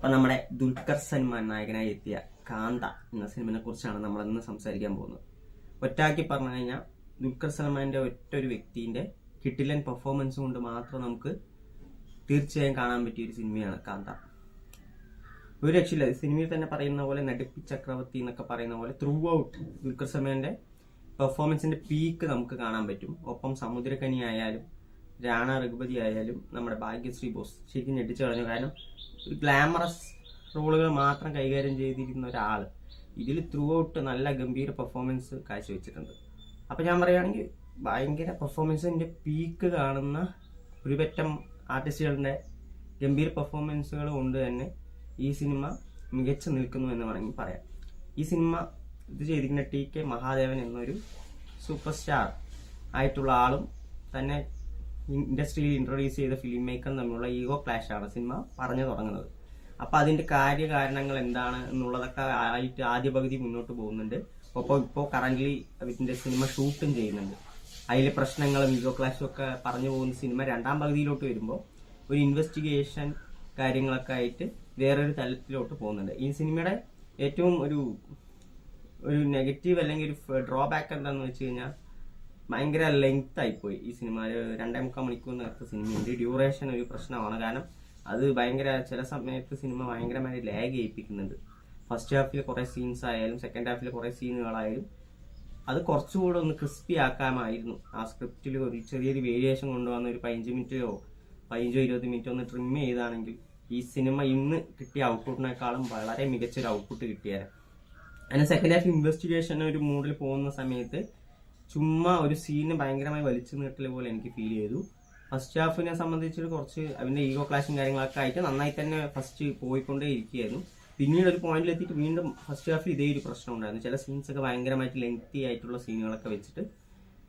അപ്പൊ നമ്മുടെ ദുൽഖർ സൽമാൻ നായകനായി എത്തിയ കാന്ത എന്ന സിനിമയെ കുറിച്ചാണ് നമ്മൾ ഇന്ന് സംസാരിക്കാൻ പോകുന്നത്. ഒറ്റാക്കി പറഞ്ഞു കഴിഞ്ഞാൽ ദുൽഖർ സൽമാന്റെ ഒരു വ്യക്തിന്റെ കിട്ടിലൻ പെർഫോമൻസ് കൊണ്ട് മാത്രം നമുക്ക് തീർച്ചയായും കാണാൻ പറ്റിയ ഒരു സിനിമയാണ് കാന്ത. ഒരു രക്ഷയില്ല. സിനിമയിൽ തന്നെ പറയുന്ന പോലെ നടിപ്പി ചക്രവർത്തി എന്നൊക്കെ പറയുന്ന പോലെ ത്രൂ ഔട്ട് ദുൽഖർ സൽമാന്റെ പെർഫോമൻസിന്റെ പീക്ക് നമുക്ക് കാണാൻ പറ്റും. ഒപ്പം സമുദ്രകനി ആയാലും രാണ രഘുപതി ആയാലും നമ്മുടെ ഭാഗ്യശ്രീ ബോസ് ശരിക്കും ഞെട്ടിച്ചു കളഞ്ഞു. കാരണം ഒരു ഗ്ലാമറസ് റോളുകൾ മാത്രം കൈകാര്യം ചെയ്തിരിക്കുന്ന ഒരാൾ ഇതിൽ ത്രൂ ഔട്ട് നല്ല ഗംഭീര പെർഫോമൻസ് കാഴ്ചവെച്ചിട്ടുണ്ട്. അപ്പൊ ഞാൻ പറയുകയാണെങ്കിൽ ഭയങ്കര പെർഫോമൻസിന്റെ പീക്ക് കാണുന്ന ഒരു പറ്റം ആർട്ടിസ്റ്റുകളുടെ ഗംഭീര പെർഫോമൻസുകൾ കൊണ്ട് തന്നെ ഈ സിനിമ മികച്ചു നിൽക്കുന്നു എന്ന് വേണമെങ്കിൽ പറയാം. ഈ സിനിമ ഇത് ചെയ്തിരിക്കുന്ന TK മഹാദേവൻ എന്നൊരു സൂപ്പർ സ്റ്റാർ ആയിട്ടുള്ള ആളും തന്നെ ഇൻഡസ്ട്രിയിൽ ഇൻട്രൊഡ്യൂസ് ചെയ്ത ഫിലിം മേക്കറും തമ്മിലുള്ള ഈഗോ ക്ലാഷ് ആണ് സിനിമ പറഞ്ഞു തുടങ്ങുന്നത്. അപ്പൊ അതിന്റെ കാര്യകാരണങ്ങൾ എന്താണ് എന്നുള്ളതൊക്കെ ആയിട്ട് ആദ്യ പകുതി മുന്നോട്ട് പോകുന്നുണ്ട്. ഒപ്പം ഇപ്പോൾ കറന്റ്ലി ഇതിന്റെ സിനിമ ഷൂട്ടും ചെയ്യുന്നുണ്ട്. അതിലെ പ്രശ്നങ്ങളും ഈഗോ ക്ലാഷും ഒക്കെ പറഞ്ഞു പോകുന്ന സിനിമ രണ്ടാം പകുതിയിലോട്ട് വരുമ്പോൾ ഒരു ഇൻവെസ്റ്റിഗേഷൻ കാര്യങ്ങളൊക്കെ ആയിട്ട് വേറൊരു തലത്തിലോട്ട് പോകുന്നുണ്ട്. ഈ സിനിമയുടെ ഏറ്റവും ഒരു നെഗറ്റീവ് അല്ലെങ്കിൽ ഒരു ഡ്രോബാക്ക് എന്താണെന്ന് വെച്ച് കഴിഞ്ഞാൽ ഭയങ്കര ലെങ്ത് ആയിപ്പോയി. ഈ സിനിമ 2.25 മണിക്കൂർ നേരത്തെ സിനിമയുണ്ട്. ഡ്യൂറേഷൻ ഒരു പ്രശ്നമാണ്. കാരണം അത് ഭയങ്കര ചില സമയത്ത് സിനിമ ഭയങ്കരമായി ലാഗ് ചെയ്യിപ്പിക്കുന്നുണ്ട്. ഫസ്റ്റ് ഹാഫിൽ കുറെ സീൻസ് ആയാലും സെക്കൻഡ് ഹാഫിൽ കുറെ സീനുകളായാലും അത് കുറച്ചുകൂടെ ഒന്ന് ക്രിസ്പി ആക്കാമായിരുന്നു. ആ സ്ക്രിപ്റ്റിൽ ഒരു ചെറിയൊരു വേരിയേഷൻ കൊണ്ടുവന്ന ഒരു 15 മിനിറ്റോ 15-20 മിനിറ്റോ ഒന്ന് ട്രിം ചെയ്താണെങ്കിൽ ഈ സിനിമ ഇന്ന് കിട്ടിയ ഔട്ട്പുട്ടിനേക്കാളും വളരെ മികച്ചൊരു ഔട്ട്പുട്ട് കിട്ടിയാൽ. അതിന് സെക്കൻഡ് ഹാഫ് ഇൻവെസ്റ്റിഗേഷൻ ഒരു മൂഡിൽ പോകുന്ന സമയത്ത് ചുമ്മാ ഒരു സീന് ഭയങ്കരമായി വലിച്ചു നീട്ടൽ പോലെ എനിക്ക് ഫീൽ ചെയ്തു. ഫസ്റ്റ് ഹാഫിനെ സംബന്ധിച്ച് കുറച്ച് അതിന്റെ ഈഗോ ക്ലാഷും കാര്യങ്ങളൊക്കെ ആയിട്ട് നന്നായി തന്നെ ഫസ്റ്റ് പോയിക്കൊണ്ടേ ഇരിക്കുകയായിരുന്നു. പിന്നീട് ഒരു പോയിന്റിൽ എത്തിയിട്ട് വീണ്ടും ഫസ്റ്റ് ഹാഫിൽ ഇതേ ഒരു പ്രശ്നം ഉണ്ടായിരുന്നു. ചില സീൻസ് ഒക്കെ ഭയങ്കരമായിട്ട് ലെങ്തി ആയിട്ടുള്ള സീനുകളൊക്കെ വെച്ചിട്ട്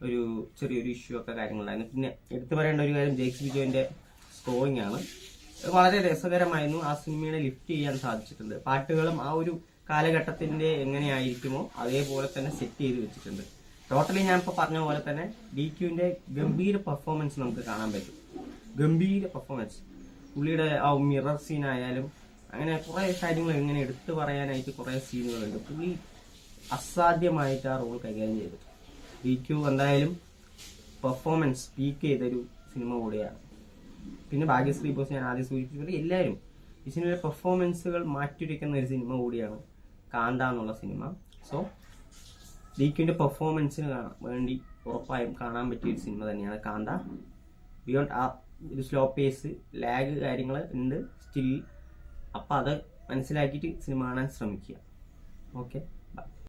ഒരു ചെറിയൊരു ഇഷ്യൂ ഒക്കെ കാര്യങ്ങളുണ്ടായിരുന്നു. പിന്നെ എടുത്തു പറയേണ്ട ഒരു കാര്യം ജെയ്ക്സ് ബിജോയിന്റെ സ്കോറിംഗ് ആണ്. വളരെ രസകരമായിരുന്നു. ആ സിനിമയെ ലിഫ്റ്റ് ചെയ്യാൻ സാധിച്ചിട്ടുണ്ട്. പാട്ടുകളും ആ ഒരു കാലഘട്ടത്തിന്റെ എങ്ങനെയായിരിക്കുമോ അതേപോലെ തന്നെ സെറ്റ് ചെയ്ത് വെച്ചിട്ടുണ്ട്. ടോട്ടലി ഞാൻ ഇപ്പോൾ പറഞ്ഞ പോലെ തന്നെ DQന്റെ ഗംഭീര പെർഫോമൻസ് നമുക്ക് കാണാൻ പറ്റും. ഗംഭീര പെർഫോമൻസ്. പുള്ളിയുടെ ആ മിറർ സീൻ ആയാലും അങ്ങനെ കുറെ കാര്യങ്ങൾ ഇങ്ങനെ എടുത്തു പറയാനായിട്ട് കുറെ സീനുകളുണ്ട്. പുള്ളി അസാധ്യമായിട്ട് ആ റോൾ കൈകാര്യം ചെയ്തു. DQ എന്തായാലും പെർഫോമൻസ് പീക്ക് ചെയ്തൊരു സിനിമ കൂടിയാണ്. പിന്നെ ഭാഗ്യശ്രീ ബോസ് ഞാൻ ആദ്യം സൂചിപ്പിച്ചത് എല്ലാവരും ഈ സിനിമയിലെ പെർഫോമൻസുകൾ മാറ്റിവെക്കുന്ന ഒരു സിനിമ കൂടിയാണ് കാന്ത എന്നുള്ള സിനിമ. സോ DQന്റെ പെർഫോമൻസിന് വേണ്ടി ഉറപ്പായും കാണാൻ പറ്റിയ ഒരു സിനിമ തന്നെയാണ് കാന്ത. ബിയോണ്ട് ആ ഒരു സ്ലോ പേസ് ലാഗ് കാര്യങ്ങൾ ഉണ്ട് സ്റ്റിൽ. അപ്പം അത് മനസ്സിലാക്കിയിട്ട് സിനിമ കാണാൻ ശ്രമിക്കുക. ഓക്കെ.